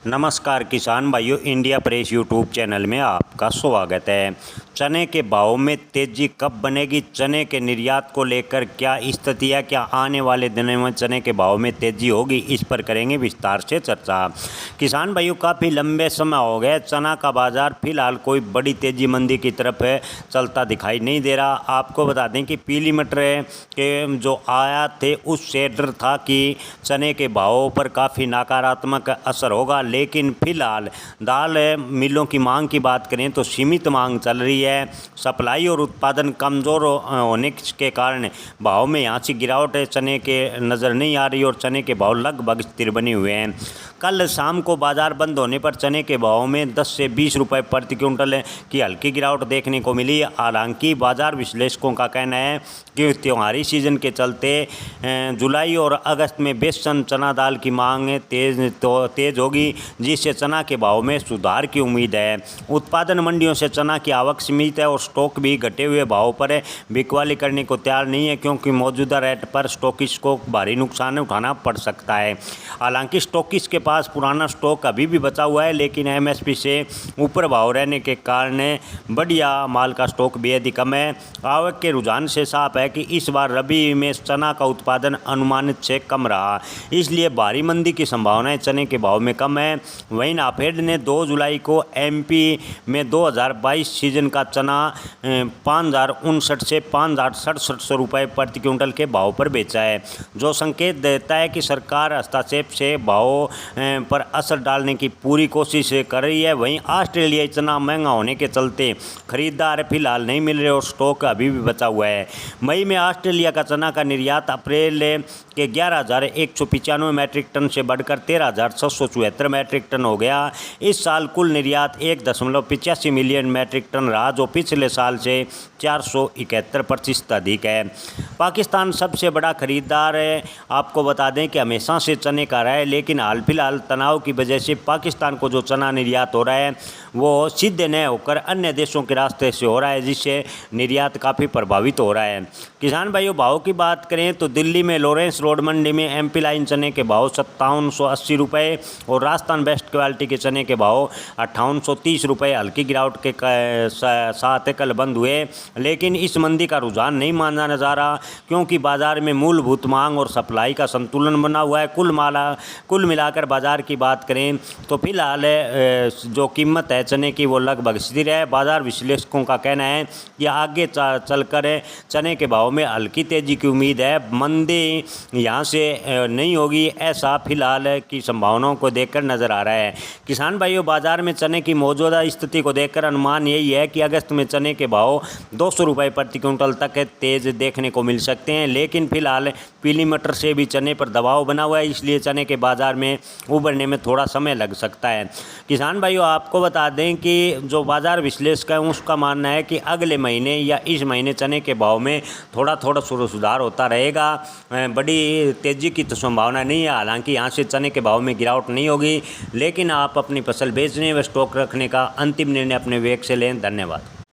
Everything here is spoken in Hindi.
नमस्कार किसान भाइयों, इंडिया प्रेस यूट्यूब चैनल में आपका स्वागत है। चने के भाव में तेजी कब बनेगी? चने के निर्यात को लेकर क्या स्थिति है? क्या आने वाले दिनों में चने के भाव में तेजी होगी? इस पर करेंगे विस्तार से चर्चा। किसान भाइयों, काफ़ी लंबे समय हो गए चना का बाजार फिलहाल कोई बड़ी तेजी मंदी की तरफ चलता दिखाई नहीं दे रहा। आपको बता दें कि पीली मटर के जो आयात थे उससे डर था कि चने के भावों पर काफ़ी नकारात्मक असर होगा, लेकिन फिलहाल दाल मिलों की मांग की बात करें तो सीमित मांग चल रही है। सप्लाई और उत्पादन कमज़ोर होने के कारण भाव में यहाँ से गिरावट चने के नज़र नहीं आ रही और चने के भाव लगभग स्थिर बने हुए हैं। कल शाम को बाजार बंद होने पर चने के भाव में 10 से 20 रुपए प्रति क्विंटल की हल्की गिरावट देखने को मिली। हालांकि बाजार विश्लेषकों का कहना है कि त्योहारी सीजन के चलते जुलाई और अगस्त में बेसन चना दाल की मांग तेज होगी, जिससे चना के भाव में सुधार की उम्मीद है। उत्पादन मंडियों से चना की आवक सीमित है और स्टॉक भी घटे हुए भाव पर बिकवाली करने को तैयार नहीं है, क्योंकि मौजूदा रेट पर स्टॉकिस्ट को भारी नुकसान उठाना पड़ सकता है। हालांकि स्टॉकिस्ट के पास पुराना स्टॉक अभी भी बचा हुआ है, लेकिन एमएसपी से ऊपर भाव रहने के कारण बढ़िया माल का स्टॉक बेहद ही कम है। आवक के रुझान से साफ है कि इस बार रबी में चना का उत्पादन अनुमानित से कम रहा, इसलिए भारी मंदी की संभावनाएं चने के भाव में कम है। वहीं नाफेड ने 2 जुलाई को एमपी में 2022 सीजन का चना 5,059 से 5,067 रुपये प्रति क्विंटल के भाव पर बेचा है, जो संकेत देता है कि सरकार हस्तक्षेप से भाव पर असर डालने की पूरी कोशिश कर रही है। वहीं ऑस्ट्रेलियाई चना महंगा होने के चलते खरीदार फिलहाल नहीं मिल रहे और स्टॉक अभी भी बचा हुआ है। मई में ऑस्ट्रेलिया का चना का निर्यात अप्रैल के 11,195 मैट्रिक टन से बढ़कर 13,674 मैट्रिक टन हो गया। इस साल कुल निर्यात 1.85 मिलियन मैट्रिक टन रहा, जो पिछले साल से 471% अधिक है। पाकिस्तान सबसे बड़ा खरीदार है। आपको बता दें कि हमेशा से चने का रहा है, लेकिन हाल फिलहाल तनाव की वजह से पाकिस्तान को जो चना निर्यात हो रहा है वो सीधे न होकर अन्य देशों के रास्ते से हो रहा है, जिससे निर्यात काफ़ी प्रभावित हो रहा है। किसान भाइयों, भाव की बात करें तो दिल्ली में लॉरेंस रोड मंडी में एमपी लाइन चने के भाव 5780 रुपये और राजस्थान बेस्ट क्वालिटी के चने के भाव 5830 रुपये हल्की गिरावट के साथ कल बंद हुए, लेकिन इस मंदी का रुझान नहीं माना जा रहा, क्योंकि बाजार में मूलभूत मांग और सप्लाई का संतुलन बना हुआ है। कुल मिलाकर बाजार की बात करें तो फिलहाल जो कीमत है चने की वो लगभग स्थिर है। बाजार विश्लेषकों का कहना है कि आगे चलकर चने के भाव में हल्की तेजी की उम्मीद है। मंदी यहाँ से नहीं होगी, ऐसा फिलहाल की संभावनाओं को देखकर नज़र आ रहा है। किसान भाइयों, बाजार में चने की मौजूदा स्थिति को देखकर अनुमान यही है कि अगस्त में चने के भाव 200 रुपये प्रति क्विंटल तक तेज देखने को मिल सकते हैं, लेकिन फिलहाल पीली मटर से भी चने पर दबाव बना हुआ है, इसलिए चने के बाजार में उभरने में थोड़ा समय लग सकता है। किसान भाइयों, आपको बता दें कि जो बाजार विश्लेषक है उसका मानना है कि अगले महीने या इस महीने चने के भाव में थोड़ा सुधार होता रहेगा। बड़ी तेज़ी की तो संभावना नहीं है। हालांकि यहाँ से चने के भाव में गिरावट नहीं होगी, लेकिन आप अपनी फसल बेचने व स्टॉक रखने का अंतिम निर्णय अपने विवेक से लें। धन्यवाद।